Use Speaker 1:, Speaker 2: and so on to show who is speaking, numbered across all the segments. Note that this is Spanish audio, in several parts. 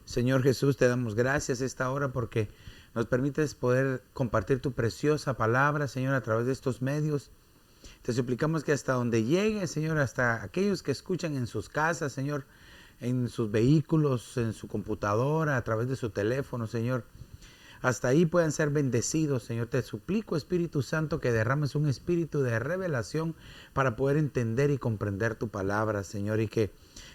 Speaker 1: Señor Jesús, te damos gracias esta hora porque nos permites poder compartir tu preciosa palabra, Señor, a través de estos medios. Te suplicamos que hasta donde llegue, Señor, hasta aquellos que escuchan en sus casas, Señor, en sus vehículos, en su computadora, a través de su teléfono, Señor, hasta ahí puedan ser bendecidos, Señor. Te suplico, Espíritu Santo, que derrames un espíritu de revelación para poder entender y comprender tu palabra, Señor, y que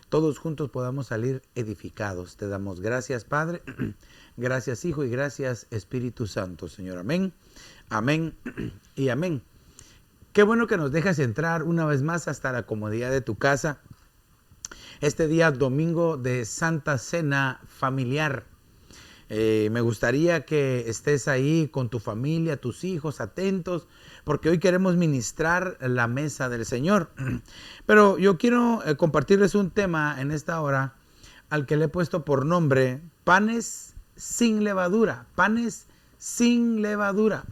Speaker 1: todos juntos podamos salir edificados. Te damos gracias, Padre, gracias, Hijo, y gracias, Espíritu Santo, Señor. Amén, amén y amén. Qué bueno que nos dejas entrar una vez más hasta la comodidad de tu casa. Este día, domingo de Santa Cena Familiar. Me gustaría que estés ahí con tu familia, tus hijos, atentos, porque hoy queremos ministrar la mesa del Señor. Pero yo quiero compartirles un tema en esta hora al que le he puesto por nombre panes sin levadura. Panes sin levadura.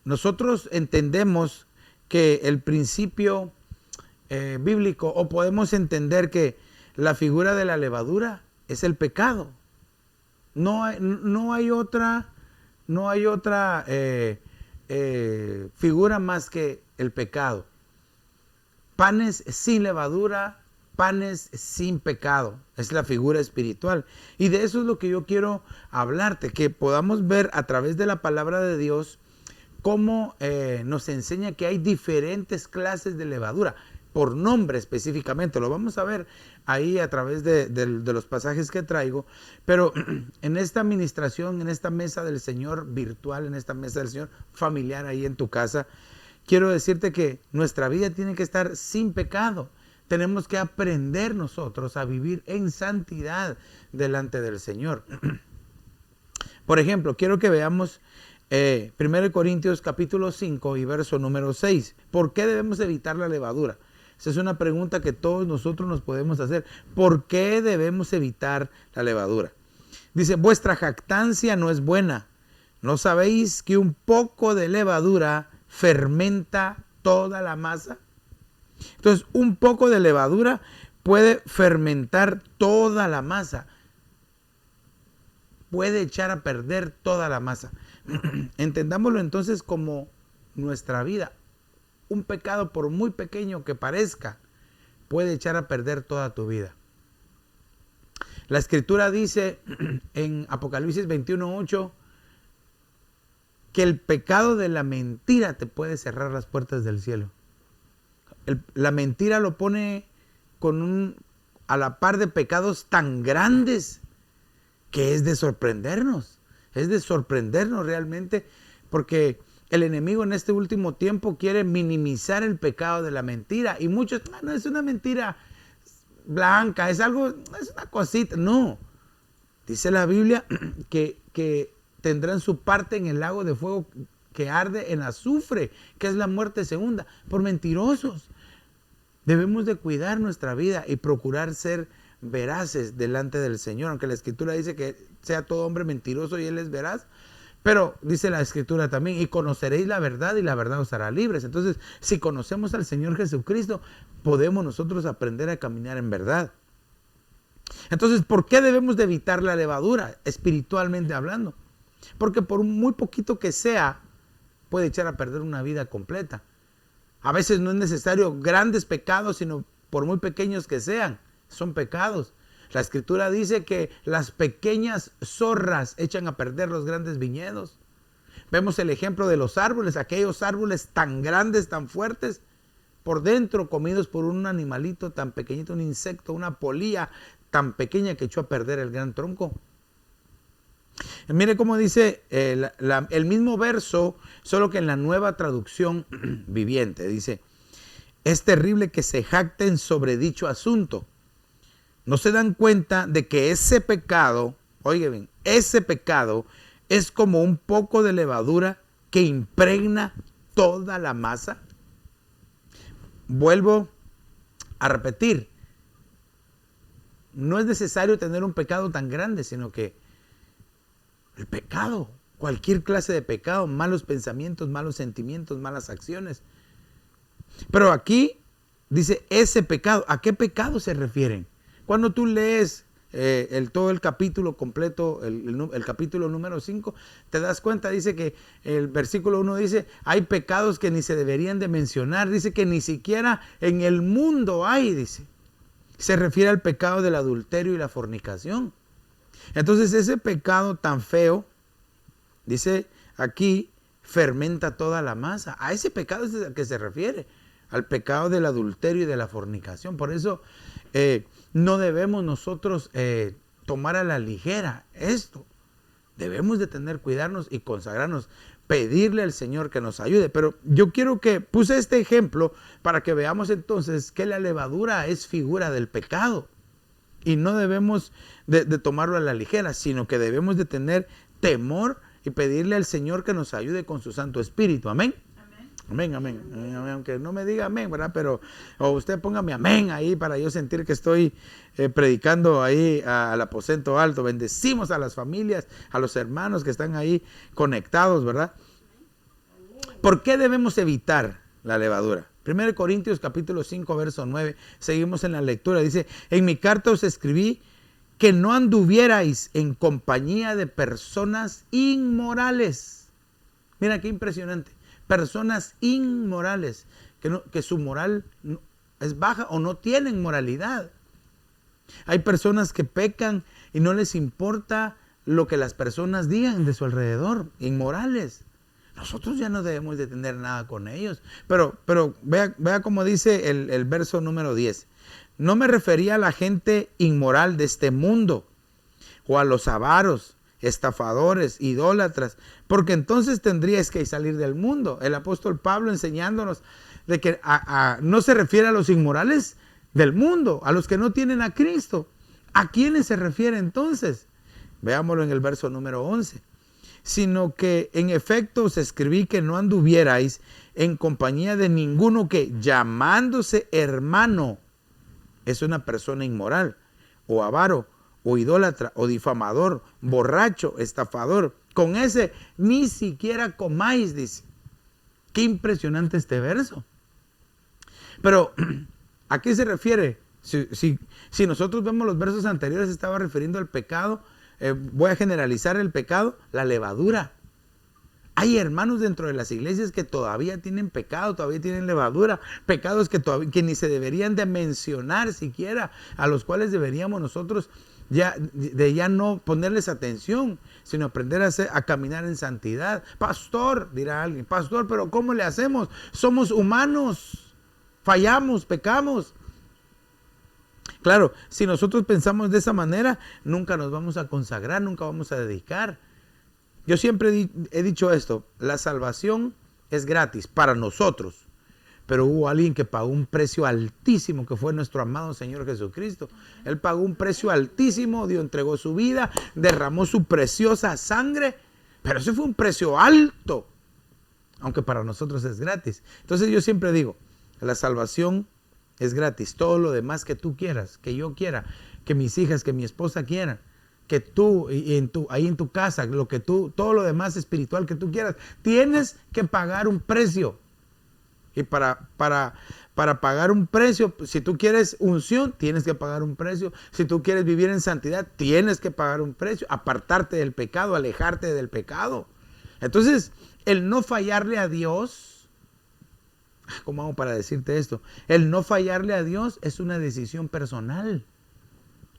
Speaker 1: Nosotros entendemos que el principio bíblico, o podemos entender que la figura de la levadura es el pecado. No hay otra figura más que el pecado. Panes sin levadura, panes sin pecado. Es la figura espiritual. Y de eso es lo que yo quiero hablarte, que podamos ver a través de la palabra de Dios cómo nos enseña que hay diferentes clases de levadura, por nombre específicamente. Lo vamos a ver ahí a través de los pasajes que traigo. Pero en esta administración, en esta mesa del Señor virtual, en esta mesa del Señor familiar ahí en tu casa, quiero decirte que nuestra vida tiene que estar sin pecado. Tenemos que aprender nosotros a vivir en santidad delante del Señor. Por ejemplo, quiero que veamos 1 Corintios capítulo 5 y verso número 6. ¿Por qué debemos evitar la levadura? Esa es una pregunta que todos nosotros nos podemos hacer. ¿Por qué debemos evitar la levadura? Dice, vuestra jactancia no es buena. ¿No sabéis que un poco de levadura fermenta toda la masa? Entonces, un poco de levadura puede fermentar toda la masa. Puede echar a perder toda la masa. Entendámoslo entonces como nuestra vida. Un pecado, por muy pequeño que parezca, puede echar a perder toda tu vida. La Escritura dice en Apocalipsis 21:8 que el pecado de la mentira te puede cerrar las puertas del cielo. La mentira lo pone a la par de pecados tan grandes que es de sorprendernos. Es de sorprendernos realmente, porque el enemigo en este último tiempo quiere minimizar el pecado de la mentira. Y muchos, no es una mentira blanca, es una cosita. No, dice la Biblia que tendrán su parte en el lago de fuego que arde en azufre, que es la muerte segunda, por mentirosos. Debemos de cuidar nuestra vida y procurar ser veraces delante del Señor, aunque la Escritura dice que sea todo hombre mentiroso y Él es veraz. Pero dice la Escritura también, y conoceréis la verdad y la verdad os hará libres. Entonces, si conocemos al Señor Jesucristo, podemos nosotros aprender a caminar en verdad. Entonces, ¿por qué debemos de evitar la levadura, espiritualmente hablando? Porque por muy poquito que sea, puede echar a perder una vida completa. A veces no es necesario grandes pecados, sino por muy pequeños que sean, son pecados. La Escritura dice que las pequeñas zorras echan a perder los grandes viñedos. Vemos el ejemplo de los árboles, aquellos árboles tan grandes, tan fuertes, por dentro comidos por un animalito tan pequeñito, un insecto, una polilla tan pequeña que echó a perder el gran tronco. Mire cómo dice el mismo verso, solo que en la Nueva Traducción Viviente. Dice, es terrible que se jacten sobre dicho asunto. No se dan cuenta de que ese pecado, oigan bien, ese pecado es como un poco de levadura que impregna toda la masa. Vuelvo a repetir, no es necesario tener un pecado tan grande, sino que el pecado, cualquier clase de pecado, malos pensamientos, malos sentimientos, malas acciones. Pero aquí dice ese pecado. ¿A qué pecado se refieren? Cuando tú lees todo el capítulo completo, el capítulo número 5, te das cuenta, dice que el versículo 1 dice, hay pecados que ni se deberían de mencionar, dice que ni siquiera en el mundo hay, dice. Se refiere al pecado del adulterio y la fornicación. Entonces ese pecado tan feo, dice aquí, fermenta toda la masa. A ese pecado es al que se refiere, al pecado del adulterio y de la fornicación. Por eso no debemos nosotros tomar a la ligera esto. Debemos de cuidarnos y consagrarnos, pedirle al Señor que nos ayude. Pero yo quiero que puse este ejemplo para que veamos entonces que la levadura es figura del pecado. Y no debemos de tomarlo a la ligera, sino que debemos de tener temor y pedirle al Señor que nos ayude con su Santo Espíritu. Amén. Amén, amén, amén, amén. Aunque no me diga amén, ¿verdad? Pero o usted póngame amén ahí para yo sentir que estoy predicando ahí al aposento alto. Bendecimos a las familias, a los hermanos que están ahí conectados, ¿verdad? ¿Por qué debemos evitar la levadura? 1 Corintios capítulo 5, verso 9. Seguimos en la lectura. Dice, en mi carta os escribí que no anduvierais en compañía de personas inmorales. Mira qué impresionante. Personas inmorales, que su moral es baja o no tienen moralidad. Hay personas que pecan y no les importa lo que las personas digan de su alrededor, inmorales. Nosotros ya no debemos de tener nada con ellos. Pero vea cómo dice el verso número 10. No me refería a la gente inmoral de este mundo o a los avaros, estafadores, idólatras, porque entonces tendríais que salir del mundo. El apóstol Pablo enseñándonos de que no se refiere a los inmorales del mundo, a los que no tienen a Cristo. ¿A quiénes se refiere entonces? Veámoslo en el verso número 11. Sino que en efecto os escribí que no anduvierais en compañía de ninguno que llamándose hermano es una persona inmoral o avaro o idólatra, o difamador, borracho, estafador. Con ese ni siquiera comáis, dice. Qué impresionante este verso. Pero, ¿a qué se refiere? Si nosotros vemos los versos anteriores, se estaba refiriendo al pecado. Voy a generalizar el pecado, la levadura. Hay hermanos dentro de las iglesias que todavía tienen pecado, todavía tienen levadura, pecados que ni se deberían de mencionar siquiera, a los cuales deberíamos nosotros ya no ponerles atención, sino aprender a caminar en santidad. Pastor, dirá alguien, pastor, pero ¿cómo le hacemos? Somos humanos, fallamos, pecamos. Claro, si nosotros pensamos de esa manera, nunca nos vamos a consagrar, nunca vamos a dedicar. Yo siempre he dicho esto, la salvación es gratis para nosotros. Pero hubo alguien que pagó un precio altísimo, que fue nuestro amado Señor Jesucristo. Él pagó un precio altísimo, Dios entregó su vida, derramó su preciosa sangre, pero ese fue un precio alto, aunque para nosotros es gratis. Entonces yo siempre digo, la salvación es gratis. Todo lo demás que tú quieras, que yo quiera, que mis hijas, que mi esposa quieran, que tú ahí en tu casa, todo lo demás espiritual que tú quieras, tienes que pagar un precio. Y para pagar un precio, si tú quieres unción, tienes que pagar un precio. Si tú quieres vivir en santidad, tienes que pagar un precio. Apartarte del pecado, alejarte del pecado. Entonces, el no fallarle a Dios, ¿cómo hago para decirte esto? El no fallarle a Dios es una decisión personal.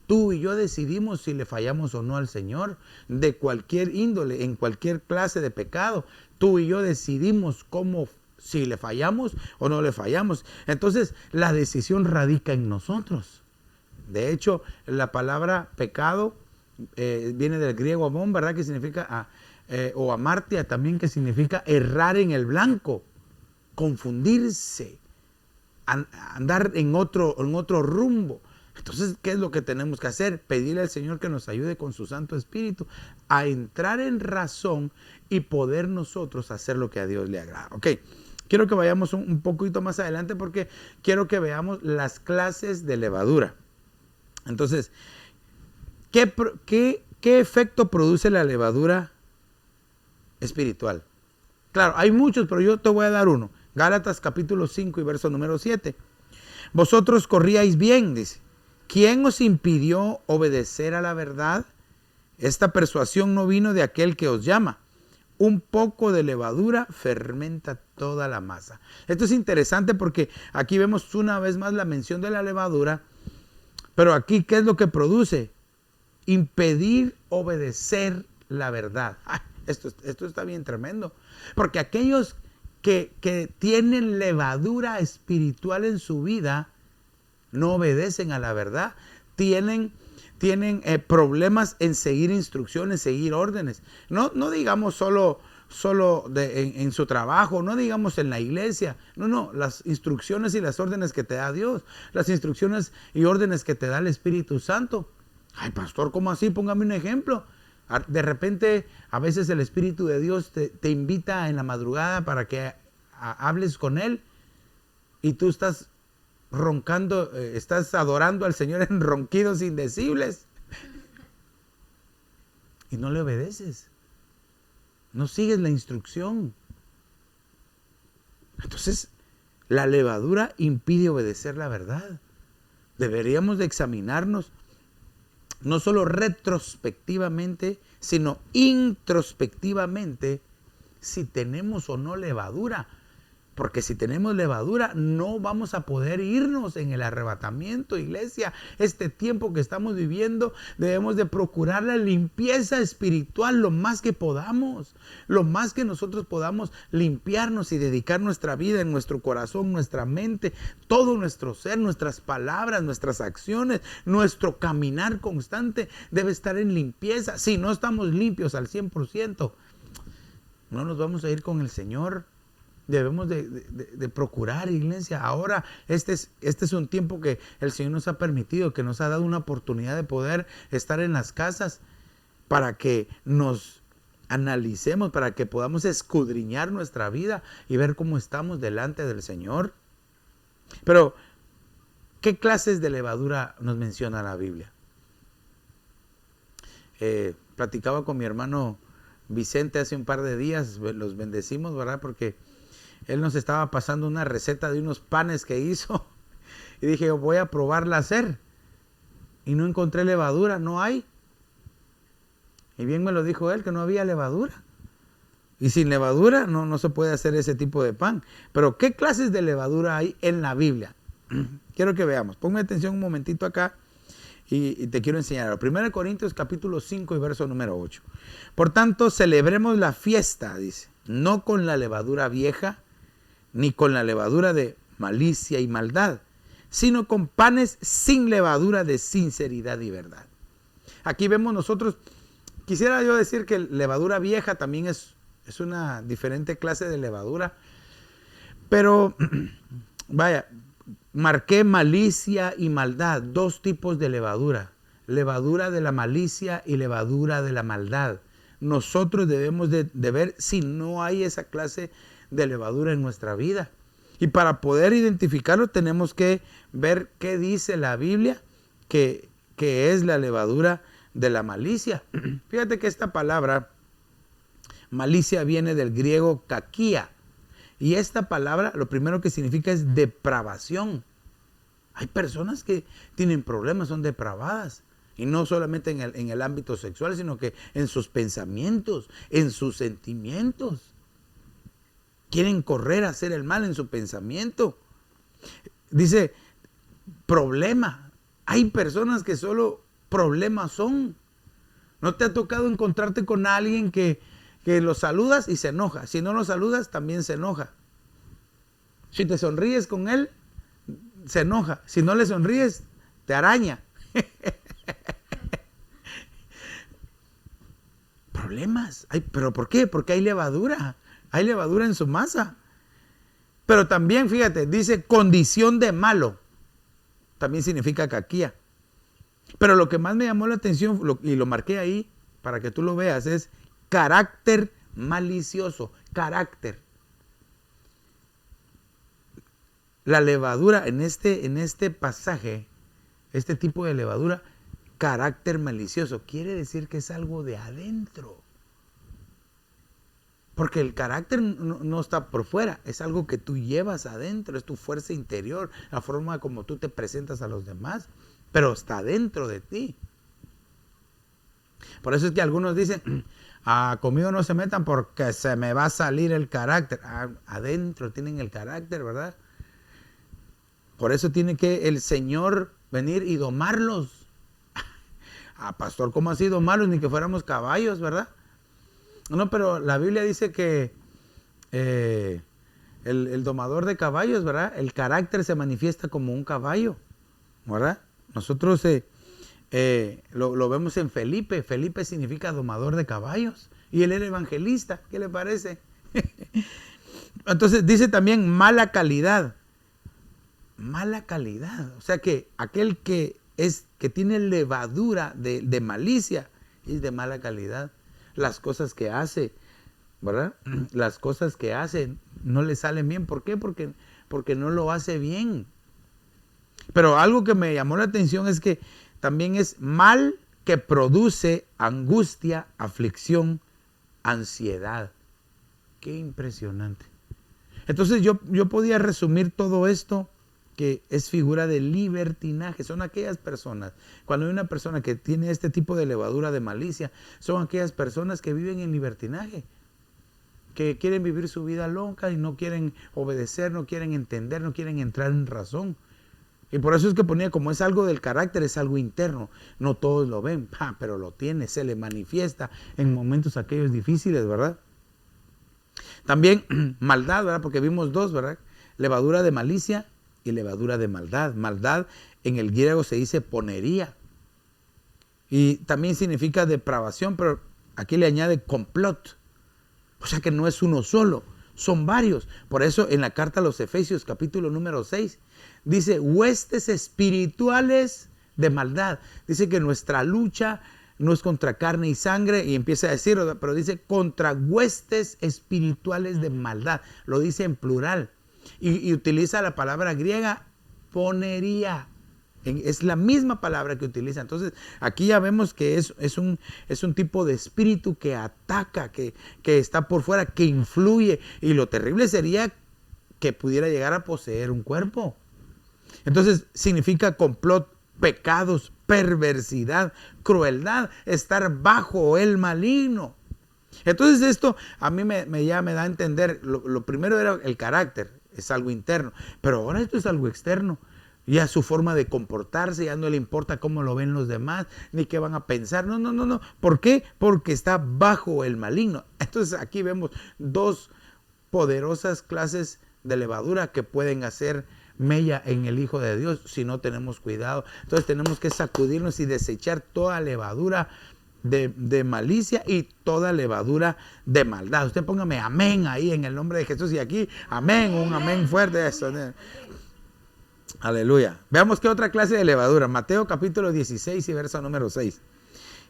Speaker 1: Tú y yo decidimos si le fallamos o no al Señor, de cualquier índole, en cualquier clase de pecado. Tú y yo decidimos si le fallamos o no le fallamos. Entonces, la decisión radica en nosotros. De hecho, la palabra pecado viene del griego amón, ¿verdad? Que significa, o amartia también, que significa errar en el blanco, confundirse, andar en otro rumbo. Entonces, ¿qué es lo que tenemos que hacer? Pedirle al Señor que nos ayude con su Santo Espíritu a entrar en razón y poder nosotros hacer lo que a Dios le agrada. Ok, quiero que vayamos un poquito más adelante porque quiero que veamos las clases de levadura. Entonces, ¿qué efecto produce la levadura espiritual? Claro, hay muchos, pero yo te voy a dar uno. Gálatas capítulo 5 y verso número 7. Vosotros corríais bien, dice, ¿Quién os impidió obedecer a la verdad? Esta persuasión no vino de aquel que os llama. Un poco de levadura fermenta toda la masa. Esto es interesante porque aquí vemos una vez más la mención de la levadura, pero aquí, ¿qué es lo que produce? Impedir obedecer la verdad. Ay, esto está bien tremendo, porque aquellos que tienen levadura espiritual en su vida no obedecen a la verdad, tienen problemas en seguir instrucciones, seguir órdenes. No digamos solo en su trabajo, no digamos en la iglesia. No, las instrucciones y las órdenes que te da Dios, las instrucciones y órdenes que te da el Espíritu Santo. Ay, pastor, ¿cómo así? Póngame un ejemplo. De repente, a veces el Espíritu de Dios te invita en la madrugada para que hables con Él y tú estás roncando, estás adorando al Señor en ronquidos indecibles y no le obedeces, no sigues la instrucción. Entonces la levadura impide obedecer la verdad. Deberíamos de examinarnos no solo retrospectivamente, sino introspectivamente, si tenemos o no levadura. Porque si tenemos levadura, no vamos a poder irnos en el arrebatamiento, iglesia. Este tiempo que estamos viviendo, debemos de procurar la limpieza espiritual lo más que podamos. Lo más que nosotros podamos limpiarnos y dedicar nuestra vida, en nuestro corazón, nuestra mente, todo nuestro ser, nuestras palabras, nuestras acciones, nuestro caminar constante debe estar en limpieza. Si no estamos limpios al 100%, no nos vamos a ir con el Señor. Debemos de procurar, iglesia. Ahora, este es un tiempo que el Señor nos ha permitido, que nos ha dado una oportunidad de poder estar en las casas para que nos analicemos, para que podamos escudriñar nuestra vida y ver cómo estamos delante del Señor. Pero, ¿qué clases de levadura nos menciona la Biblia? Platicaba con mi hermano Vicente hace un par de días, los bendecimos, ¿verdad? Porque él nos estaba pasando una receta de unos panes que hizo. Y dije, yo voy a probarla a hacer. Y no encontré levadura, no hay. Y bien me lo dijo él, que no había levadura. Y sin levadura no se puede hacer ese tipo de pan. Pero ¿qué clases de levadura hay en la Biblia? Quiero que veamos. Ponme atención un momentito acá y te quiero enseñar. 1 Corintios capítulo 5 y verso número 8. Por tanto, celebremos la fiesta, dice, no con la levadura vieja, ni con la levadura de malicia y maldad, sino con panes sin levadura de sinceridad y verdad. Aquí vemos nosotros, quisiera yo decir que levadura vieja también es una diferente clase de levadura, pero vaya, marqué malicia y maldad, dos tipos de levadura de la malicia y levadura de la maldad. Nosotros debemos de ver si no hay esa clase de levadura en nuestra vida. Y para poder identificarlo tenemos que ver qué dice la Biblia que es la levadura de la malicia. Fíjate que esta palabra malicia viene del griego kakia. Y esta palabra lo primero que significa es depravación. Hay personas que tienen problemas, son depravadas. Y no solamente en el ámbito sexual, sino que en sus pensamientos, en sus sentimientos. Quieren correr a hacer el mal en su pensamiento. Dice, problema. Hay personas que solo problemas son. ¿No te ha tocado encontrarte con alguien que lo saludas y se enoja? Si no lo saludas, también se enoja. Si te sonríes con él, se enoja. Si no le sonríes, te araña. Problemas. ¿Pero por qué? Porque hay levadura. Hay levadura en su masa. Pero también, fíjate, dice condición de malo. También significa caquía. Pero lo que más me llamó la atención, y lo marqué ahí para que tú lo veas, es carácter malicioso. Carácter. La levadura en este pasaje, este tipo de levadura, carácter malicioso, quiere decir que es algo de adentro. Porque el carácter no está por fuera, es algo que tú llevas adentro, es tu fuerza interior, la forma como tú te presentas a los demás, pero está dentro de ti. Por eso es que algunos dicen, conmigo no se metan porque se me va a salir el carácter. Adentro tienen el carácter, ¿verdad? Por eso tiene que el Señor venir y domarlos. Pastor, ¿cómo así domarlos? Ni que fuéramos caballos, ¿verdad? No, pero la Biblia dice que el domador de caballos, ¿verdad? El carácter se manifiesta como un caballo, ¿verdad? Nosotros lo vemos en Felipe. Felipe significa domador de caballos. Y él era evangelista. ¿Qué le parece? Entonces dice también mala calidad. Mala calidad. O sea que aquel que tiene levadura de malicia es de mala calidad. Las cosas que hace, ¿verdad? Las cosas que hace no le salen bien. ¿Por qué? Porque no lo hace bien. Pero algo que me llamó la atención es que también es mal que produce angustia, aflicción, ansiedad. Qué impresionante. Entonces yo podía resumir todo esto que es figura de libertinaje. Son aquellas personas, cuando hay una persona que tiene este tipo de levadura de malicia, son aquellas personas que viven en libertinaje, que quieren vivir su vida loca y no quieren obedecer, no quieren entender, no quieren entrar en razón. Y por eso es que ponía, como es algo del carácter, es algo interno. No todos lo ven, pero lo tiene, se le manifiesta en momentos aquellos difíciles, ¿verdad? También maldad, ¿verdad? Porque vimos dos, ¿verdad? Levadura de malicia y levadura de maldad. Maldad en el griego se dice ponería. Y también significa depravación, pero aquí le añade complot. O sea que no es uno solo, son varios. Por eso en la carta a los Efesios, capítulo número 6, dice huestes espirituales de maldad. Dice que nuestra lucha no es contra carne y sangre, y empieza a decirlo, pero dice contra huestes espirituales de maldad. Lo dice en plural. Y utiliza la palabra griega ponería. Es la misma palabra que utiliza. Entonces, aquí ya vemos que es un tipo de espíritu que ataca, que está por fuera, que influye. Y lo terrible sería que pudiera llegar a poseer un cuerpo. Entonces, significa complot, pecados, perversidad, crueldad, estar bajo el maligno. Entonces, esto a mí me da a entender. Lo primero era el carácter, es algo interno. Pero ahora esto es algo externo. Ya su forma de comportarse, ya no le importa cómo lo ven los demás, ni qué van a pensar. No. ¿Por qué? Porque está bajo el maligno. Entonces aquí vemos dos poderosas clases de levadura que pueden hacer mella en el Hijo de Dios si no tenemos cuidado. Entonces tenemos que sacudirnos y desechar toda levadura de malicia y toda levadura de maldad. Usted póngame amén ahí en el nombre de Jesús, y aquí amén, un amén fuerte. Eso. Aleluya. Veamos qué otra clase de levadura. Mateo capítulo 16 y verso número 6.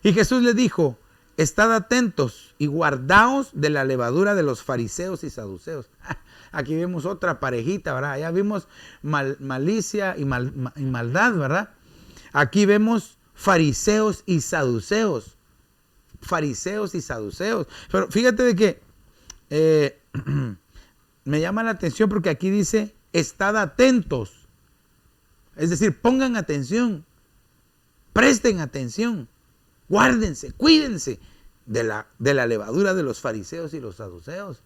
Speaker 1: Y Jesús le dijo: estad atentos y guardaos de la levadura de los fariseos y saduceos. Aquí vemos otra parejita, ¿verdad? Ya vimos malicia y maldad, ¿verdad? Aquí vemos fariseos y saduceos. Fariseos y saduceos. Pero fíjate de que me llama la atención porque aquí dice: estad atentos. Es decir, pongan atención, presten atención, guárdense, cuídense de la levadura de los fariseos y los saduceos.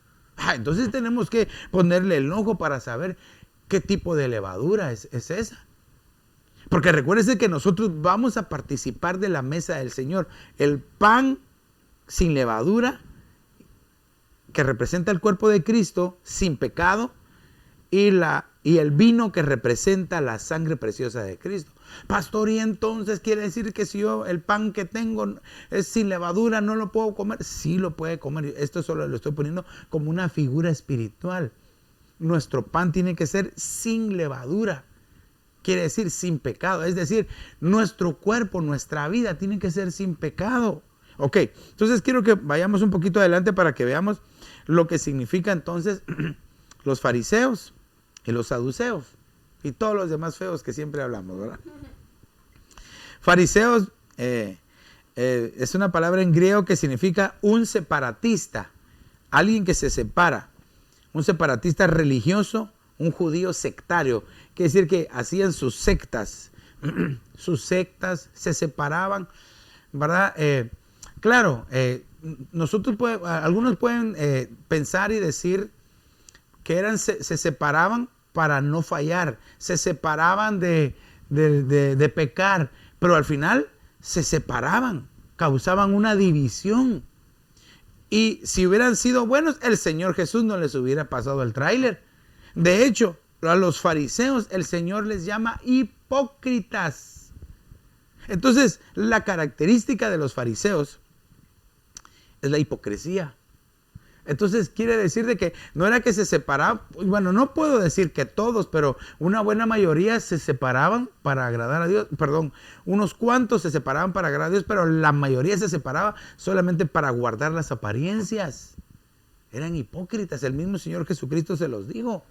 Speaker 1: Entonces tenemos que ponerle el ojo para saber qué tipo de levadura es esa. Porque recuérdense que nosotros vamos a participar de la mesa del Señor. El pan sin levadura, que representa el cuerpo de Cristo, sin pecado, y el vino que representa la sangre preciosa de Cristo. Pastor, y entonces quiere decir que si yo el pan que tengo es sin levadura, ¿no lo puedo comer? Sí lo puede comer. Esto solo lo estoy poniendo como una figura espiritual. Nuestro pan tiene que ser sin levadura. Quiere decir sin pecado. Es decir, nuestro cuerpo, nuestra vida tiene que ser sin pecado. Ok, entonces quiero que vayamos un poquito adelante para que veamos lo que significa entonces los fariseos y los saduceos y todos los demás feos que siempre hablamos, ¿verdad? Fariseos es una palabra en griego que significa un separatista, alguien que se separa, un separatista religioso, un judío sectario. Quiere decir que hacían sus sectas, se separaban, ¿verdad? Claro, algunos pueden pensar y decir que se separaban para no fallar, se separaban de pecar, pero al final se separaban, causaban una división. Y si hubieran sido buenos, el Señor Jesús no les hubiera pasado el tráiler. De hecho, a los fariseos el Señor les llama hipócritas. Entonces, la característica de los fariseos es la hipocresía. Entonces quiere decir de que no era que se separaban, bueno, no puedo decir que todos, pero una buena mayoría se separaban para agradar a Dios, perdón, unos cuantos se separaban para agradar a Dios, pero la mayoría se separaba solamente para guardar las apariencias. Eran hipócritas, el mismo Señor Jesucristo se los dijo.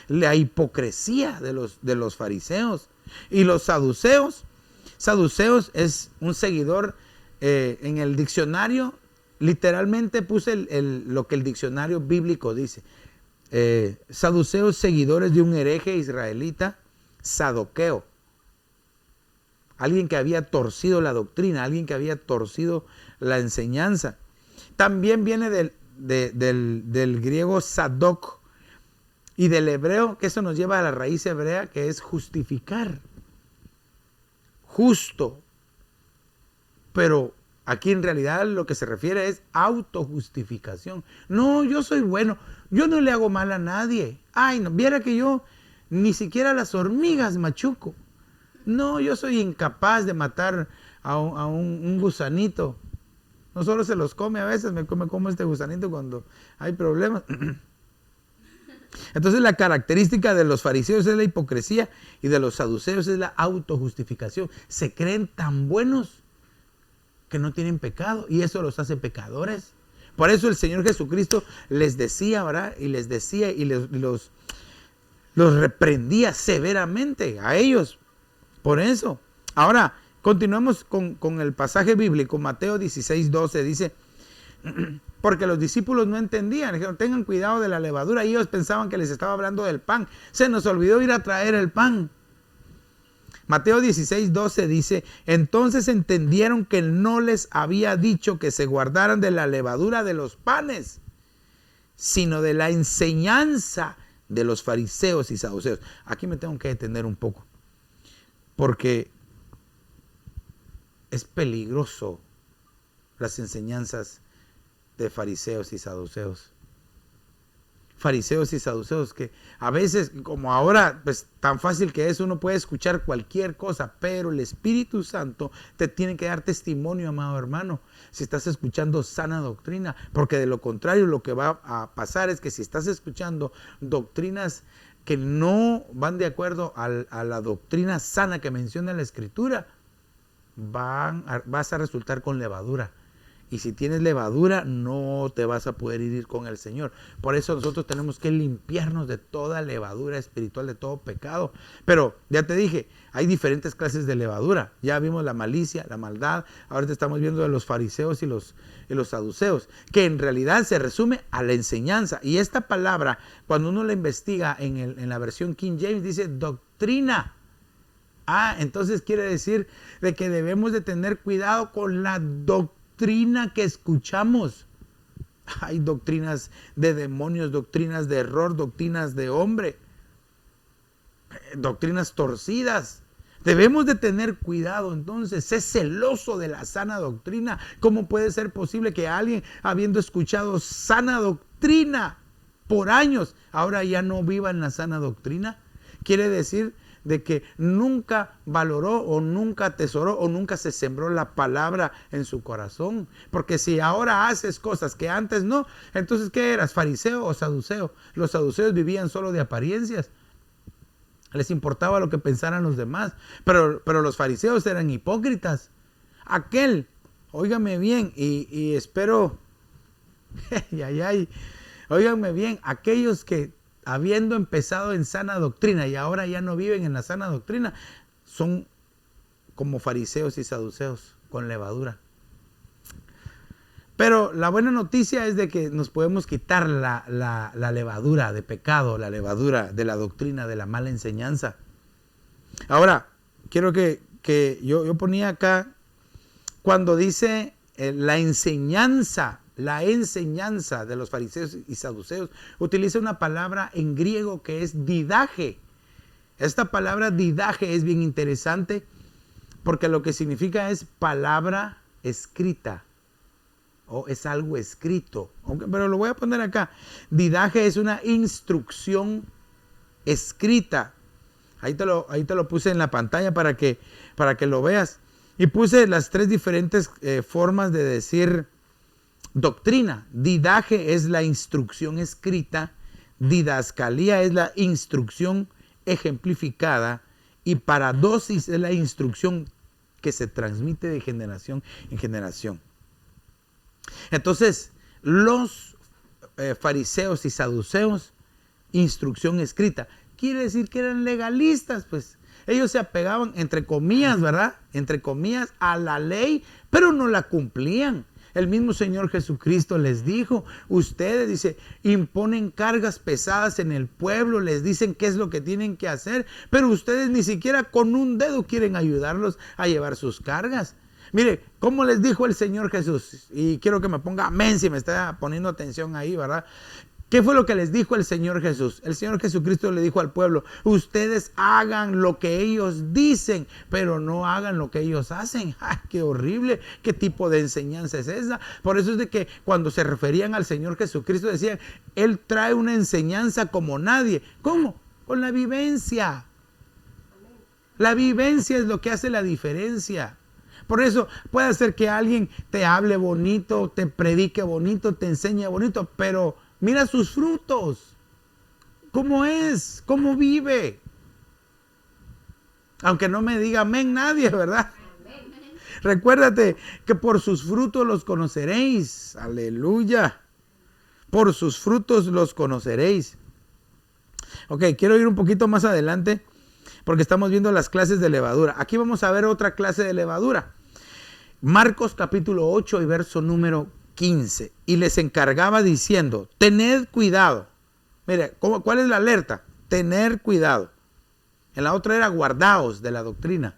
Speaker 1: La hipocresía de los fariseos. Y los saduceos es un seguidor en el diccionario. Literalmente puse lo que el diccionario bíblico dice. Saduceos, seguidores de un hereje israelita, sadoqueo. Alguien que había torcido la doctrina, alguien que había torcido la enseñanza. También viene del griego sadoc y del hebreo, que eso nos lleva a la raíz hebrea, que es justificar. Justo. Pero aquí en realidad lo que se refiere es autojustificación. No, yo soy bueno, yo no le hago mal a nadie. Ay, no, viera que yo ni siquiera a las hormigas machuco. No, yo soy incapaz de matar a un gusanito. No solo se los come a veces, me como este gusanito cuando hay problemas. Entonces la característica de los fariseos es la hipocresía y de los saduceos es la autojustificación. Se creen tan buenos que no tienen pecado y eso los hace pecadores. Por eso el Señor Jesucristo les decía, ¿verdad? Y les decía y los reprendía severamente a ellos. Por eso. Ahora, continuamos con el pasaje bíblico. Mateo 16:12 dice, porque los discípulos no entendían. Dijeron, tengan cuidado de la levadura. Y ellos pensaban que les estaba hablando del pan. Se nos olvidó ir a traer el pan. Mateo 16:12 dice, entonces entendieron que no les había dicho que se guardaran de la levadura de los panes, sino de la enseñanza de los fariseos y saduceos. Aquí me tengo que detener un poco, porque es peligroso las enseñanzas de fariseos y saduceos. Fariseos y saduceos que a veces, como ahora, pues tan fácil que es, uno puede escuchar cualquier cosa, pero el Espíritu Santo te tiene que dar testimonio, amado hermano, si estás escuchando sana doctrina, porque de lo contrario lo que va a pasar es que si estás escuchando doctrinas que no van de acuerdo a la doctrina sana que menciona la Escritura, vas a resultar con levadura. Y si tienes levadura, no te vas a poder ir con el Señor. Por eso nosotros tenemos que limpiarnos de toda levadura espiritual, de todo pecado. Pero ya te dije, hay diferentes clases de levadura. Ya vimos la malicia, la maldad. Ahora estamos viendo de los fariseos y los saduceos, que en realidad se resume a la enseñanza. Y esta palabra, cuando uno la investiga en la versión King James, dice doctrina. Entonces quiere decir de que debemos de tener cuidado con la doctrina que escuchamos. Hay doctrinas de demonios, doctrinas de error, doctrinas de hombre, doctrinas torcidas. Debemos de tener cuidado. Entonces, sé celoso de la sana doctrina. ¿Cómo puede ser posible que alguien, habiendo escuchado sana doctrina por años, ahora ya no viva en la sana doctrina? Quiere decir de que nunca valoró o nunca atesoró o nunca se sembró la palabra en su corazón. Porque si ahora haces cosas que antes no, entonces ¿qué eras? ¿Fariseo o saduceo? Los saduceos vivían solo de apariencias. Les importaba lo que pensaran los demás. Pero los fariseos eran hipócritas. Óigame bien, y espero, óigame bien, aquellos que habiendo empezado en sana doctrina y ahora ya no viven en la sana doctrina, son como fariseos y saduceos con levadura. Pero la buena noticia es de que nos podemos quitar la levadura de pecado, la levadura de la doctrina, de la mala enseñanza. Ahora, quiero que yo ponía acá, cuando dice la enseñanza de los fariseos y saduceos, utiliza una palabra en griego que es didaje. Esta palabra didaje es bien interesante porque lo que significa es palabra escrita. O es algo escrito. Pero lo voy a poner acá. Didaje es una instrucción escrita. Ahí te lo puse en la pantalla para que lo veas. Y puse las tres diferentes formas de decir doctrina. Didaje es la instrucción escrita. Didascalía es la instrucción ejemplificada. Y paradosis es la instrucción que se transmite de generación en generación. Entonces, los fariseos y saduceos, instrucción escrita. Quiere decir que eran legalistas, pues. Ellos se apegaban, entre comillas, ¿verdad? Entre comillas, a la ley, pero no la cumplían. El mismo Señor Jesucristo les dijo, ustedes, dice, imponen cargas pesadas en el pueblo, les dicen qué es lo que tienen que hacer, pero ustedes ni siquiera con un dedo quieren ayudarlos a llevar sus cargas. Mire, ¿cómo les dijo el Señor Jesús? Y quiero que me ponga amén si me está poniendo atención ahí, ¿verdad? ¿Qué fue lo que les dijo el Señor Jesús? El Señor Jesucristo le dijo al pueblo, ustedes hagan lo que ellos dicen, pero no hagan lo que ellos hacen. ¡Ay, qué horrible! ¿Qué tipo de enseñanza es esa? Por eso es de que cuando se referían al Señor Jesucristo decían, Él trae una enseñanza como nadie. ¿Cómo? Con la vivencia. La vivencia es lo que hace la diferencia. Por eso puede ser que alguien te hable bonito, te predique bonito, te enseñe bonito, pero mira sus frutos. ¿Cómo es? ¿Cómo vive? Aunque no me diga amén nadie, ¿verdad? Recuérdate que por sus frutos los conoceréis. Aleluya. Por sus frutos los conoceréis. Ok, quiero ir un poquito más adelante porque estamos viendo las clases de levadura. Aquí vamos a ver otra clase de levadura. Marcos capítulo 8 y verso número 15. Y les encargaba diciendo, tened cuidado. Mire, ¿cuál es la alerta? Tener cuidado. En la otra era guardaos de la doctrina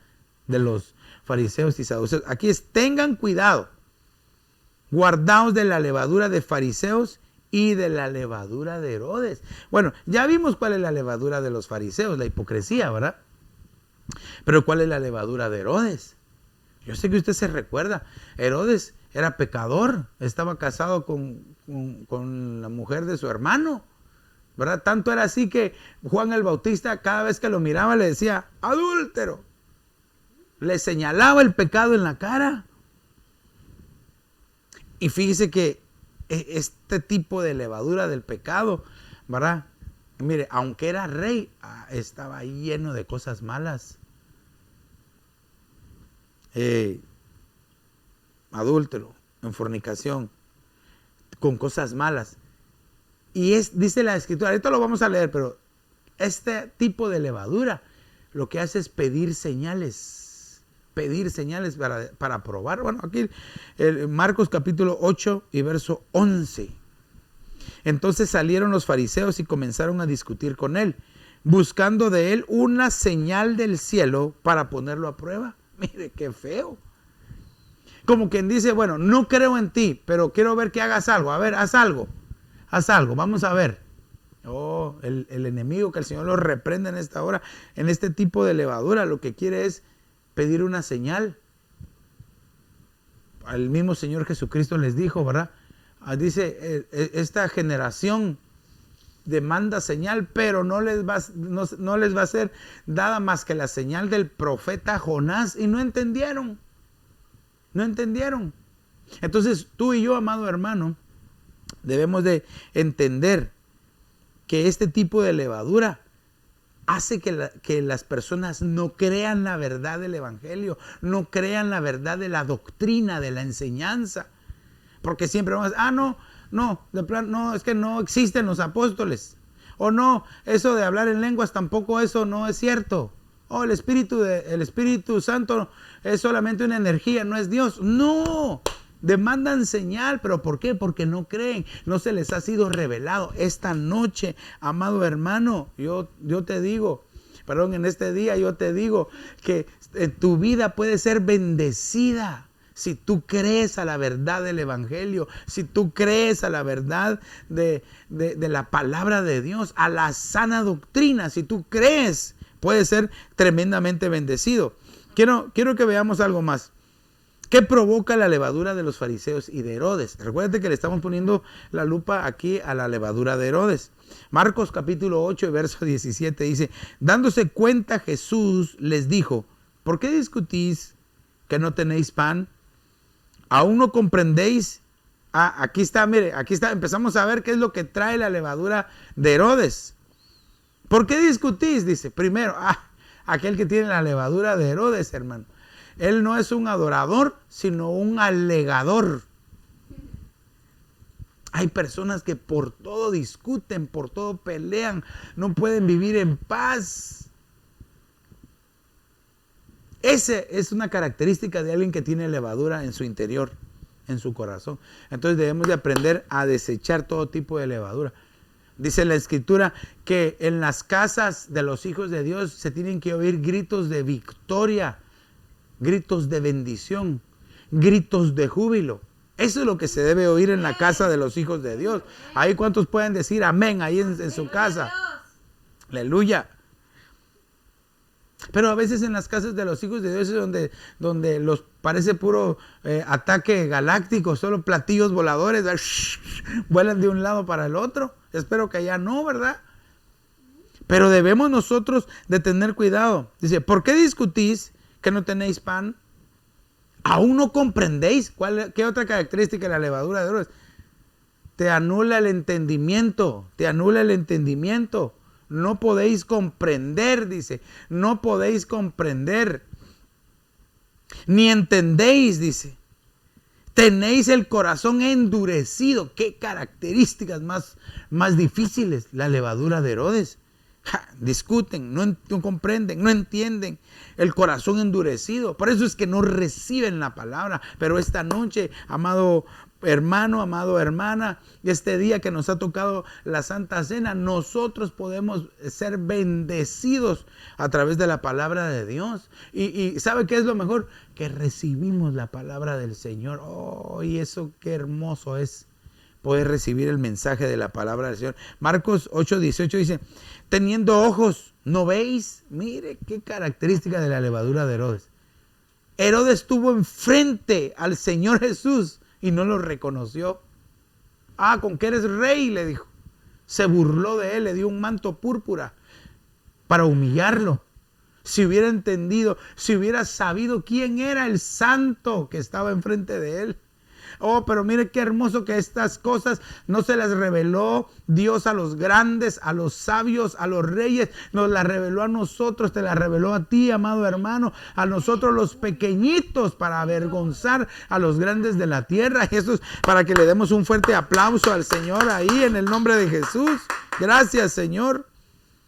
Speaker 1: de los fariseos y saduceos. Aquí es tengan cuidado. Guardaos de la levadura de fariseos y de la levadura de Herodes. Bueno, ya vimos cuál es la levadura de los fariseos, la hipocresía, ¿verdad? Pero ¿cuál es la levadura de Herodes? Yo sé que usted se recuerda. Herodes era pecador, estaba casado con la mujer de su hermano, ¿verdad? Tanto era así que Juan el Bautista cada vez que lo miraba le decía, adúltero. Le señalaba el pecado en la cara. Y fíjese que este tipo de levadura del pecado, ¿verdad? Mire, aunque era rey, estaba lleno de cosas malas. Adúltero, en fornicación, con cosas malas. Y dice la escritura, ahorita lo vamos a leer, pero este tipo de levadura lo que hace es pedir señales para probar. Bueno, aquí Marcos capítulo 8 y verso 11. Entonces salieron los fariseos y comenzaron a discutir con él, buscando de él una señal del cielo para ponerlo a prueba. Mire, qué feo. Como quien dice, bueno, no creo en ti, pero quiero ver que hagas algo. A ver, haz algo. Haz algo, vamos a ver. Oh, el enemigo, que el Señor lo reprenda en esta hora, en este tipo de levadura, lo que quiere es pedir una señal. El mismo Señor Jesucristo les dijo, ¿verdad? Dice, esta generación demanda señal, pero no les va a ser dada más que la señal del profeta Jonás. Y no entendieron. No entendieron. Entonces tú y yo, amado hermano, debemos de entender que este tipo de levadura hace que las personas no crean la verdad del evangelio, no crean la verdad de la doctrina, de la enseñanza. Porque siempre vamos a decir, no, es que no existen los apóstoles. O no, eso de hablar en lenguas tampoco, eso no es cierto. O el Espíritu Santo es solamente una energía, no es Dios. No, Demandan señal, pero ¿por qué? Porque no creen, no se les ha sido revelado. Esta noche, amado hermano, yo te digo, perdón, en este día yo te digo que tu vida puede ser bendecida. Si tú crees a la verdad del Evangelio, si tú crees a la verdad de la palabra de Dios, a la sana doctrina, si tú crees, puedes ser tremendamente bendecido. Quiero que veamos algo más. ¿Qué provoca la levadura de los fariseos y de Herodes? Recuérdate que le estamos poniendo la lupa aquí a la levadura de Herodes. Marcos capítulo 8, verso 17 dice, dándose cuenta Jesús les dijo, ¿por qué discutís que no tenéis pan? ¿Aún no comprendéis? Aquí está, mire, aquí está, empezamos a ver qué es lo que trae la levadura de Herodes. ¿Por qué discutís? Dice, primero, aquel que tiene la levadura de Herodes, hermano. Él no es un adorador, sino un alegador. Hay personas que por todo discuten, por todo pelean, no pueden vivir en paz. Esa es una característica de alguien que tiene levadura en su interior, en su corazón. Entonces debemos de aprender a desechar todo tipo de levadura. Dice la Escritura que en las casas de los hijos de Dios se tienen que oír gritos de victoria, gritos de bendición, gritos de júbilo. Eso es lo que se debe oír en la casa de los hijos de Dios. Ahí cuántos pueden decir amén ahí en su casa. Aleluya. Pero a veces en las casas de los hijos de Dios es donde los parece puro ataque galáctico, solo platillos voladores, vuelan de un lado para el otro. Espero que allá no, ¿verdad? Pero debemos nosotros de tener cuidado. Dice, ¿por qué discutís que no tenéis pan? ¿Aún no comprendéis? ¿Qué otra característica de la levadura de Herodes? Te anula el entendimiento, te anula el entendimiento. No podéis comprender, dice, no podéis comprender, ni entendéis, dice. Tenéis el corazón endurecido. ¿Qué características más difíciles? La levadura de Herodes. Discuten, no comprenden, no entienden. El corazón endurecido. Por eso es que no reciben la palabra. Pero esta noche, amado hermano, amado hermana, este día que nos ha tocado la Santa Cena, nosotros podemos ser bendecidos a través de la palabra de Dios. Y ¿sabe qué es lo mejor? Que recibimos la palabra del Señor. Oh, y eso qué hermoso es poder recibir el mensaje de la palabra del Señor. Marcos 8:18 dice, teniendo ojos, ¿no veis? Mire qué característica de la levadura de Herodes. Herodes estuvo enfrente al Señor Jesús y no lo reconoció. Con que eres rey, le dijo. Se burló de él, le dio un manto púrpura para humillarlo. Si hubiera entendido, si hubiera sabido quién era el santo que estaba enfrente de él. Oh, pero mire qué hermoso que estas cosas no se las reveló Dios a los grandes, a los sabios, a los reyes. Nos las reveló a nosotros, te las reveló a ti, amado hermano. A nosotros los pequeñitos para avergonzar a los grandes de la tierra. Y eso es para que le demos un fuerte aplauso al Señor ahí en el nombre de Jesús. Gracias, Señor.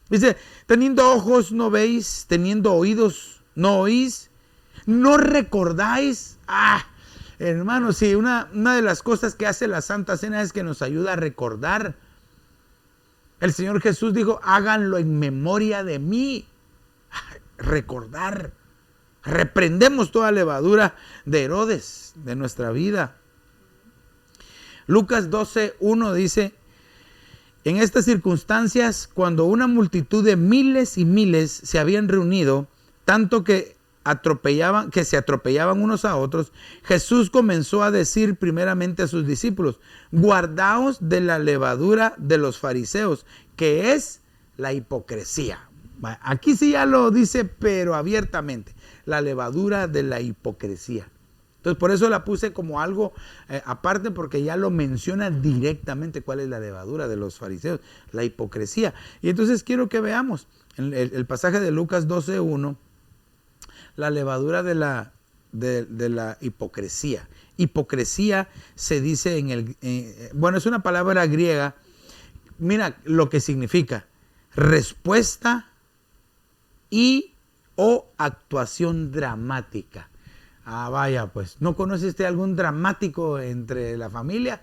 Speaker 1: Dice, teniendo ojos no veis, teniendo oídos no oís, no recordáis. Hermanos, sí, una de las cosas que hace la Santa Cena es que nos ayuda a recordar. El Señor Jesús dijo, háganlo en memoria de mí. Recordar. Reprendemos toda levadura de Herodes de nuestra vida. Lucas 12:1 dice, en estas circunstancias, cuando una multitud de miles y miles se habían reunido, tanto que se atropellaban unos a otros, Jesús comenzó a decir primeramente a sus discípulos, guardaos de la levadura de los fariseos, que es la hipocresía. Aquí sí ya lo dice, pero abiertamente, la levadura de la hipocresía. Entonces por eso la puse como algo aparte, porque ya lo menciona directamente cuál es la levadura de los fariseos, la hipocresía. Y entonces quiero que veamos el pasaje de Lucas 12:1, la levadura de la hipocresía. Hipocresía se dice es una palabra griega. Mira lo que significa: respuesta y o actuación dramática. Ah, vaya, pues, ¿no conoce usted algún dramático entre la familia?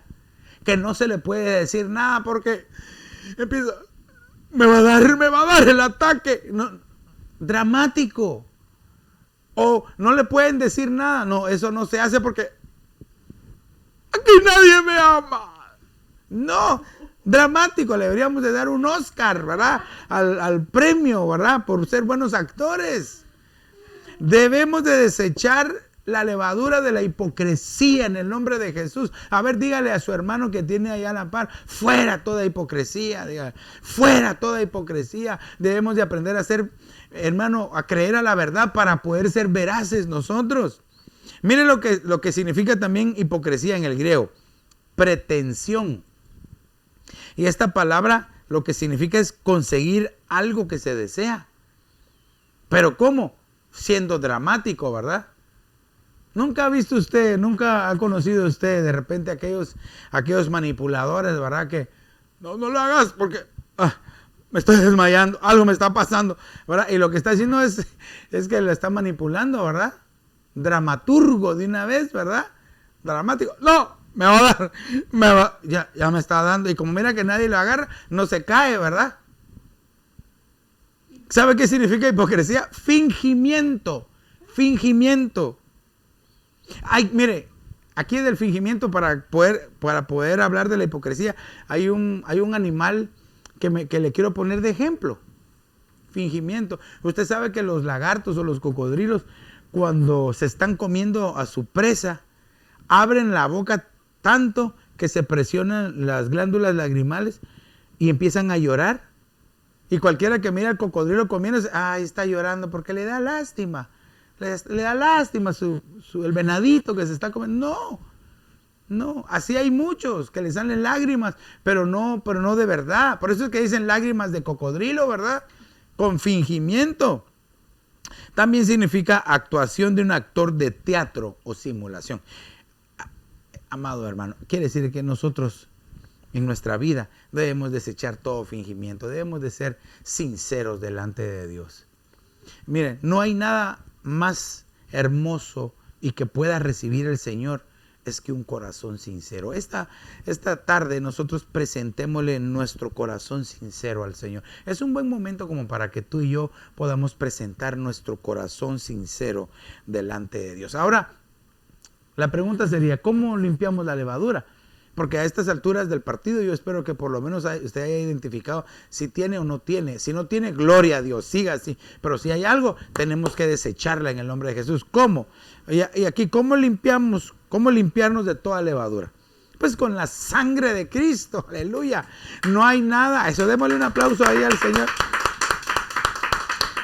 Speaker 1: Que no se le puede decir nada porque empieza, me va a dar el ataque. No, dramático. O no le pueden decir nada. No, eso no se hace porque aquí nadie me ama. No, dramático. Le deberíamos de dar un Oscar, ¿verdad? Al premio, ¿verdad? Por ser buenos actores. Debemos de desechar la levadura de la hipocresía en el nombre de Jesús. A ver, dígale a su hermano que tiene allá a la par, fuera toda hipocresía, dígale, fuera toda hipocresía. Debemos de aprender a ser, hermano, a creer a la verdad para poder ser veraces nosotros. Mire lo que significa también hipocresía en el griego, pretensión. Y esta palabra lo que significa es conseguir algo que se desea. ¿Pero cómo? Siendo dramático, ¿verdad? Nunca ha visto usted, nunca ha conocido usted de repente aquellos manipuladores, ¿verdad? Que no lo hagas porque me estoy desmayando, algo me está pasando, ¿verdad? Y lo que está haciendo es que le está manipulando, ¿verdad? Dramaturgo de una vez, ¿verdad? Dramático. No, me va a dar, ya me está dando. Y como mira que nadie lo agarra, no se cae, ¿verdad? ¿Sabe qué significa hipocresía? Fingimiento. Fingimiento. Ay, mire, aquí del fingimiento para poder hablar de la hipocresía, hay un animal que le quiero poner de ejemplo. Fingimiento. Usted sabe que los lagartos o los cocodrilos, cuando se están comiendo a su presa, abren la boca tanto que se presionan las glándulas lagrimales y empiezan a llorar. Y cualquiera que mira al cocodrilo comiendo, está llorando porque le da lástima. Le da lástima el venadito que se está comiendo. No, así hay muchos que le salen lágrimas, pero no de verdad. Por eso es que dicen lágrimas de cocodrilo, ¿verdad? Con fingimiento. También significa actuación de un actor de teatro o simulación. Amado hermano, quiere decir que nosotros en nuestra vida debemos desechar todo fingimiento, debemos de ser sinceros delante de Dios. Miren, no hay nada más hermoso y que pueda recibir el Señor es que un corazón sincero. Esta tarde nosotros presentémosle nuestro corazón sincero al Señor. Es un buen momento como para que tú y yo podamos presentar nuestro corazón sincero delante de Dios. Ahora, la pregunta sería, ¿cómo limpiamos la levadura? Porque a estas alturas del partido yo espero que por lo menos usted haya identificado si tiene o no tiene. Si no tiene, gloria a Dios, siga así. Pero si hay algo, tenemos que desecharla en el nombre de Jesús. ¿Cómo? Y aquí, ¿cómo limpiamos? ¿Cómo limpiarnos de toda levadura? Pues con la sangre de Cristo, aleluya. No hay nada, eso démosle un aplauso ahí al Señor.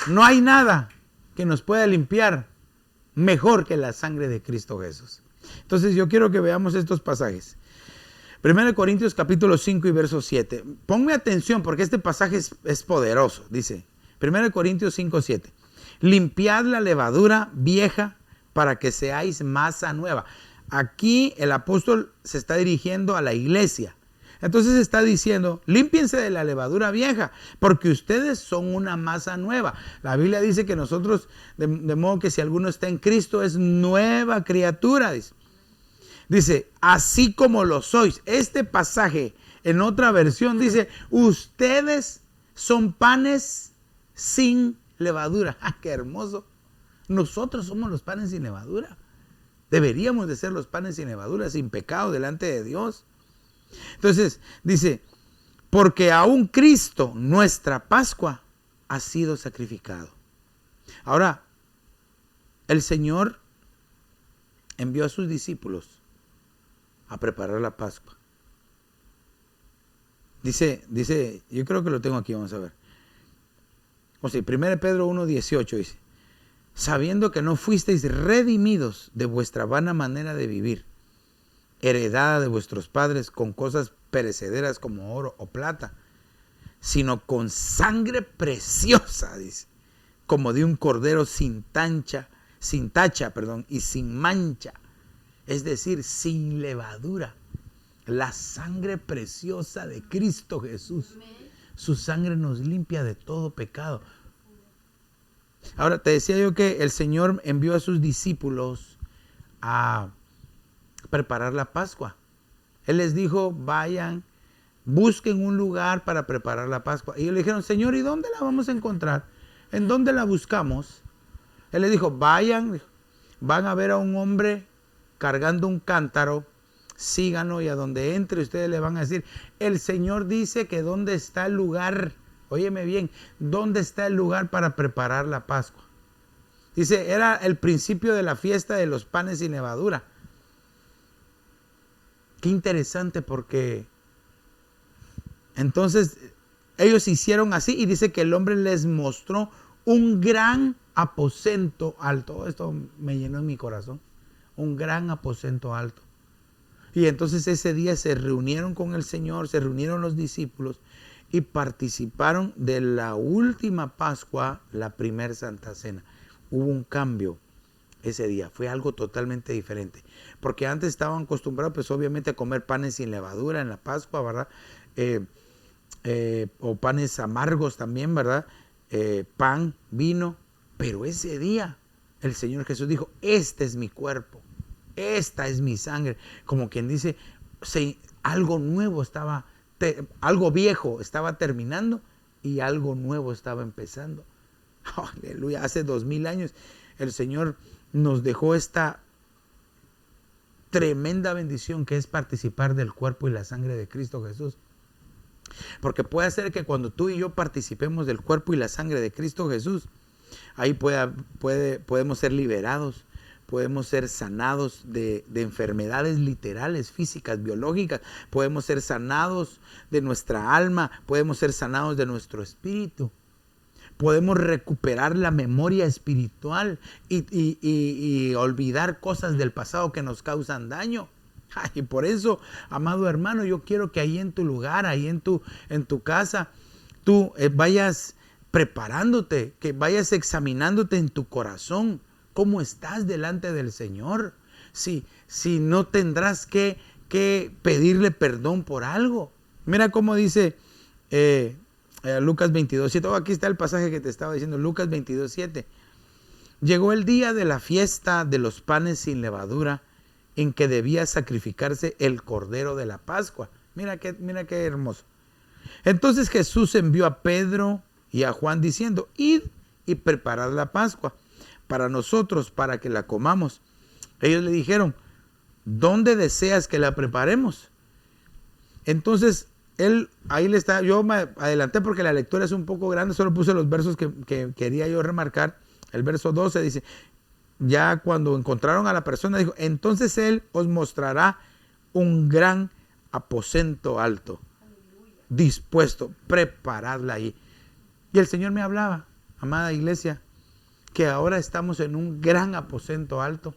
Speaker 1: No hay nada que nos pueda limpiar mejor que la sangre de Cristo Jesús. Entonces yo quiero que veamos estos pasajes. 1 Corintios capítulo 5 y verso 7. Ponme atención porque este pasaje es poderoso. Dice 1 Corintios 5, 7. Limpiad la levadura vieja para que seáis masa nueva. Aquí el apóstol se está dirigiendo a la iglesia. Entonces está diciendo, límpiense de la levadura vieja, porque ustedes son una masa nueva. La Biblia dice que nosotros, de modo que si alguno está en Cristo, es nueva criatura, dice, así como lo sois. Este pasaje, en otra versión, dice, ustedes son panes sin levadura. ¡Ah, qué hermoso! Nosotros somos los panes sin levadura. Deberíamos de ser los panes sin levadura, sin pecado delante de Dios. Entonces, dice, porque aún Cristo, nuestra Pascua, ha sido sacrificado. Ahora, el Señor envió a sus discípulos a preparar la Pascua. Dice, yo creo que lo tengo aquí, vamos a ver. O sea, 1 Pedro 1:18 dice, sabiendo que no fuisteis redimidos de vuestra vana manera de vivir, heredada de vuestros padres con cosas perecederas como oro o plata, sino con sangre preciosa, dice, como de un cordero sin tacha, y sin mancha, es decir, sin levadura. La sangre preciosa de Cristo Jesús. Su sangre nos limpia de todo pecado. Ahora, te decía yo que el Señor envió a sus discípulos a preparar la Pascua. Él les dijo, vayan, busquen un lugar para preparar la Pascua. Y ellos le dijeron, Señor, ¿y dónde la vamos a encontrar? ¿En dónde la buscamos? Él les dijo, vayan, van a ver a un hombre cargando un cántaro, síganlo y a donde entre ustedes le van a decir, el Señor dice que dónde está el lugar, óyeme bien, dónde está el lugar para preparar la Pascua. Dice, era el principio de la fiesta de los panes sin levadura. Qué interesante, porque entonces ellos hicieron así y dice que el hombre les mostró un gran aposento alto. Esto me llenó en mi corazón. Un gran aposento alto. Y entonces ese día se reunieron con el Señor, se reunieron los discípulos y participaron de la última Pascua, la primer Santa Cena. Hubo un cambio ese día, fue algo totalmente diferente. Porque antes estaban acostumbrados, pues obviamente, a comer panes sin levadura en la Pascua, ¿verdad? O panes amargos también, ¿verdad? Pan, vino. Pero ese día el Señor Jesús dijo, este es mi cuerpo, esta es mi sangre. Como quien dice, algo nuevo estaba, algo viejo estaba terminando y algo nuevo estaba empezando. Aleluya, hace 2000 años el Señor nos dejó esta tremenda bendición que es participar del cuerpo y la sangre de Cristo Jesús. Porque puede ser que cuando tú y yo participemos del cuerpo y la sangre de Cristo Jesús, ahí podemos ser liberados, podemos ser sanados de enfermedades literales, físicas, biológicas, podemos ser sanados de nuestra alma, podemos ser sanados de nuestro espíritu. Podemos recuperar la memoria espiritual y olvidar cosas del pasado que nos causan daño. Y por eso, amado hermano, yo quiero que ahí en tu lugar, ahí en tu casa, tú vayas preparándote, que vayas examinándote en tu corazón, cómo estás delante del Señor. Si no tendrás que pedirle perdón por algo. Mira cómo dice Lucas 22:7. Aquí está el pasaje que te estaba diciendo, Lucas 22:7. Llegó el día de la fiesta de los panes sin levadura, en que debía sacrificarse el cordero de la Pascua. Mira qué hermoso. Entonces Jesús envió a Pedro y a Juan diciendo, id y preparad la Pascua para nosotros, para que la comamos. Ellos le dijeron, ¿dónde deseas que la preparemos? Entonces él, ahí le está, yo me adelanté porque la lectura es un poco grande, solo puse los versos que quería yo remarcar. El verso 12 dice, ya cuando encontraron a la persona, dijo, entonces él os mostrará un gran aposento alto, dispuesto, preparadla ahí. Y el Señor me hablaba, amada iglesia, que ahora estamos en un gran aposento alto,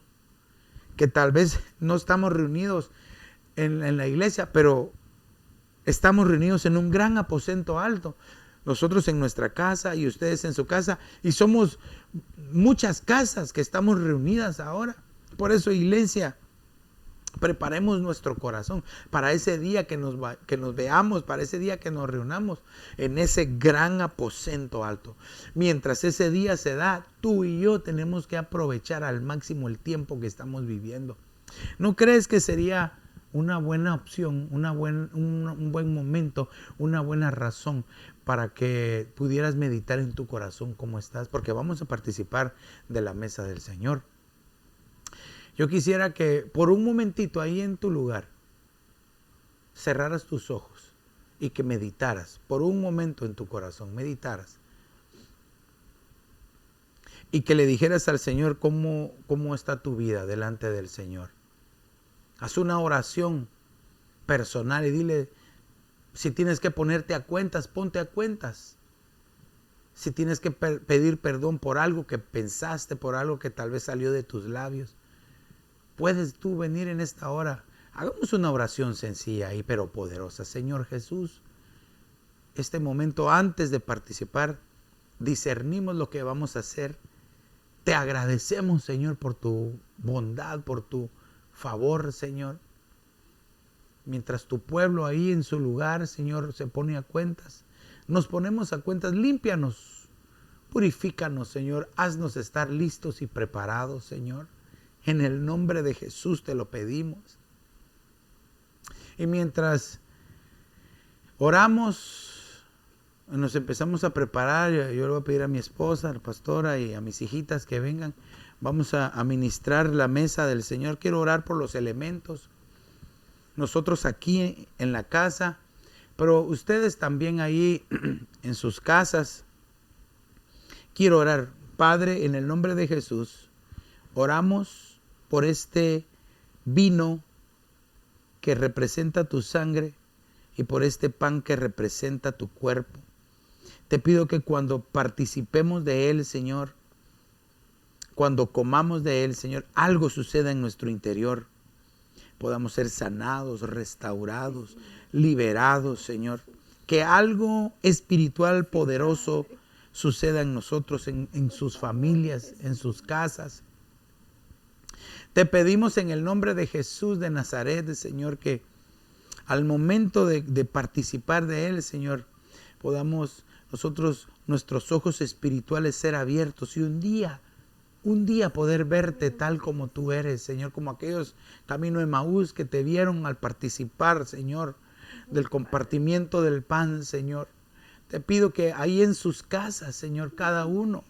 Speaker 1: que tal vez no estamos reunidos en la iglesia, pero estamos reunidos en un gran aposento alto. Nosotros en nuestra casa y ustedes en su casa. Y somos muchas casas que estamos reunidas ahora. Por eso, iglesia, preparemos nuestro corazón para ese día que nos veamos, para ese día que nos reunamos en ese gran aposento alto. Mientras ese día se da, tú y yo tenemos que aprovechar al máximo el tiempo que estamos viviendo. ¿No crees que sería una buena opción, un buen momento, una buena razón para que pudieras meditar en tu corazón cómo estás? Porque vamos a participar de la mesa del Señor. Yo quisiera que por un momentito ahí en tu lugar cerraras tus ojos y que meditaras por un momento en tu corazón, meditaras. Y que le dijeras al Señor cómo está tu vida delante del Señor. Haz una oración personal y dile, si tienes que ponerte a cuentas, ponte a cuentas. Si tienes que pedir perdón por algo que pensaste, por algo que tal vez salió de tus labios, puedes tú venir en esta hora. Hagamos una oración sencilla y pero poderosa. Señor Jesús, este momento antes de participar, discernimos lo que vamos a hacer. Te agradecemos, Señor, por tu bondad, por tu favor, Señor. Mientras tu pueblo ahí en su lugar, Señor, se pone a cuentas, nos ponemos a cuentas. Límpianos, purifícanos, Señor. Haznos estar listos y preparados, Señor, En el nombre de Jesús te lo pedimos. Y mientras oramos, nos empezamos a preparar, yo le voy a pedir a mi esposa, a la pastora y a mis hijitas que vengan. Vamos a ministrar la mesa del Señor. Quiero orar por los elementos. Nosotros aquí en la casa, pero ustedes también ahí en sus casas. Quiero orar. Padre, en el nombre de Jesús, oramos por este vino que representa tu sangre y por este pan que representa tu cuerpo. Te pido que cuando participemos de él, Señor, cuando comamos de él, Señor, algo suceda en nuestro interior. Podamos ser sanados, restaurados, liberados, Señor. Que algo espiritual poderoso suceda en nosotros, en sus familias, en sus casas. Te pedimos en el nombre de Jesús de Nazaret, Señor, que al momento de participar de él, Señor, podamos nosotros, nuestros ojos espirituales ser abiertos y un día poder verte tal como tú eres, Señor, como aquellos camino de Emaús que te vieron al participar, Señor, del compartimiento del pan, Señor. Te pido que ahí en sus casas, Señor, cada uno,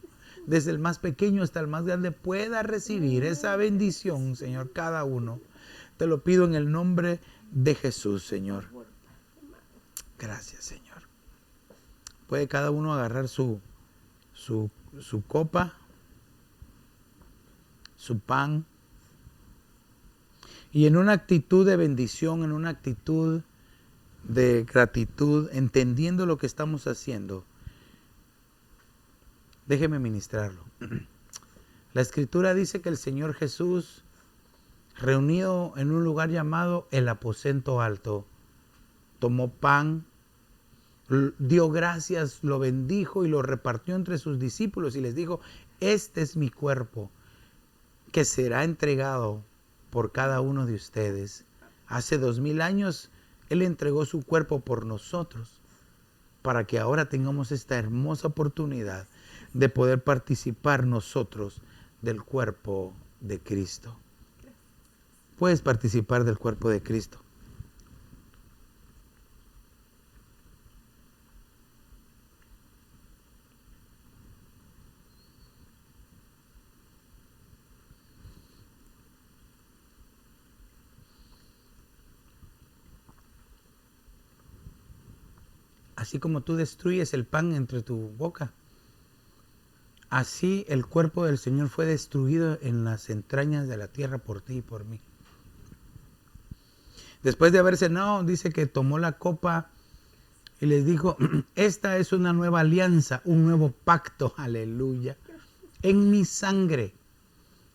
Speaker 1: desde el más pequeño hasta el más grande, pueda recibir esa bendición, Señor, cada uno. Te lo pido en el nombre de Jesús, Señor. Gracias, Señor. Puede cada uno agarrar su copa, su pan, y en una actitud de bendición, en una actitud de gratitud, entendiendo lo que estamos haciendo, déjeme ministrarlo. La Escritura dice que el Señor Jesús, reunido en un lugar llamado el aposento alto, tomó pan, dio gracias, lo bendijo y lo repartió entre sus discípulos y les dijo: este es mi cuerpo que será entregado por cada uno de ustedes. Hace 2000 años Él entregó su cuerpo por nosotros, para que ahora tengamos esta hermosa oportunidad de poder participar nosotros del cuerpo de Cristo. Puedes participar del cuerpo de Cristo. Así como tú destruyes el pan entre tu boca, así el cuerpo del Señor fue destruido en las entrañas de la tierra por ti y por mí. Después de haber cenado, dice que tomó la copa y les dijo: esta es una nueva alianza, un nuevo pacto, aleluya, en mi sangre,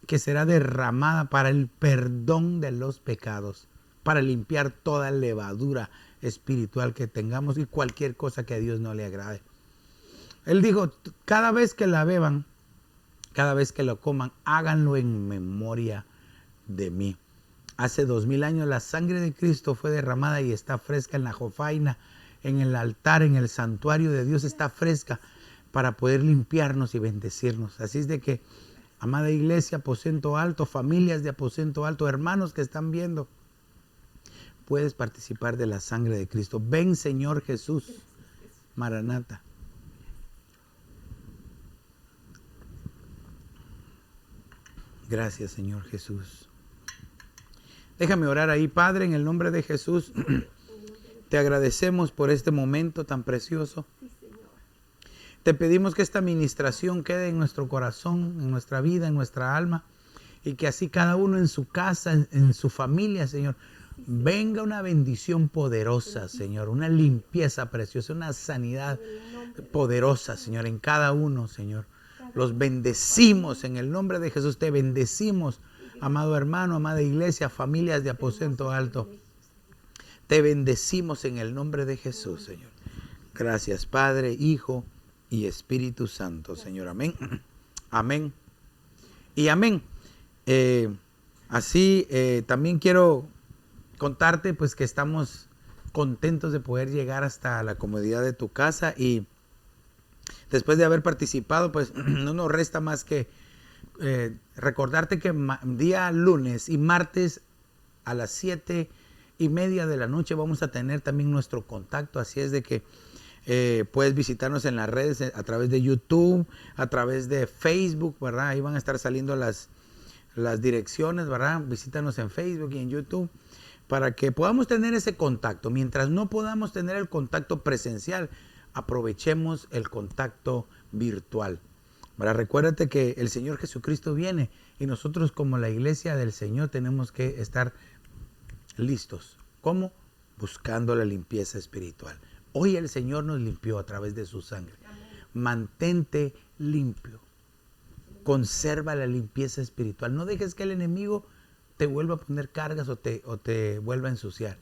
Speaker 1: que será derramada para el perdón de los pecados, para limpiar toda levadura espiritual que tengamos y cualquier cosa que a Dios no le agrade. Él dijo: cada vez que la beban, cada vez que lo coman, háganlo en memoria de mí. Hace 2000 años la sangre de Cristo fue derramada y está fresca en la jofaina, en el altar, en el santuario de Dios, está fresca para poder limpiarnos y bendecirnos. Así es de que, amada iglesia, aposento alto, familias de aposento alto, hermanos que están viendo, puedes participar de la sangre de Cristo. Ven, Señor Jesús, Maranata. Gracias, Señor Jesús. Déjame orar ahí. Padre, en el nombre de Jesús, te agradecemos por este momento tan precioso. Te pedimos que esta administración quede en nuestro corazón, en nuestra vida, en nuestra alma, y que así cada uno en su casa, en su familia, Señor, venga una bendición poderosa, Señor, una limpieza preciosa, una sanidad poderosa, Señor, en cada uno, Señor. Los bendecimos en el nombre de Jesús. Te bendecimos, amado hermano, amada iglesia, familias de aposento alto. Te bendecimos en el nombre de Jesús, Señor. Gracias, Padre, Hijo y Espíritu Santo, Señor. Amén. Amén. Y amén. Así también quiero contarte pues que estamos contentos de poder llegar hasta la comodidad de tu casa, y después de haber participado pues no nos resta más que recordarte que día lunes y martes a las 7:30 de la noche vamos a tener también nuestro contacto. Así es de que puedes visitarnos en las redes a través de YouTube, a través de Facebook, ¿verdad? Ahí van a estar saliendo las direcciones, ¿verdad? Visítanos en Facebook y en YouTube para que podamos tener ese contacto. Mientras no podamos tener el contacto presencial, aprovechemos el contacto virtual. ¿Verdad? Recuérdate que el Señor Jesucristo viene y nosotros como la iglesia del Señor tenemos que estar listos. ¿Cómo? Buscando la limpieza espiritual. Hoy el Señor nos limpió a través de su sangre. Mantente limpio. Conserva la limpieza espiritual. No dejes que el enemigo te vuelva a poner cargas o te vuelva a ensuciar.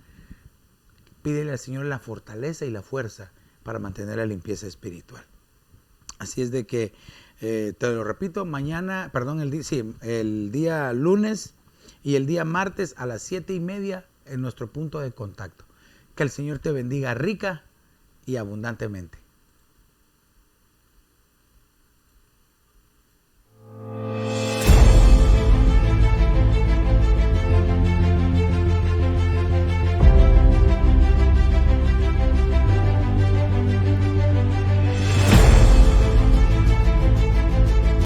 Speaker 1: Pídele al Señor la fortaleza y la fuerza para mantener la limpieza espiritual. Así es de que, te lo repito, el día lunes y el día martes a las 7:30 en nuestro punto de contacto. Que el Señor te bendiga rica y abundantemente.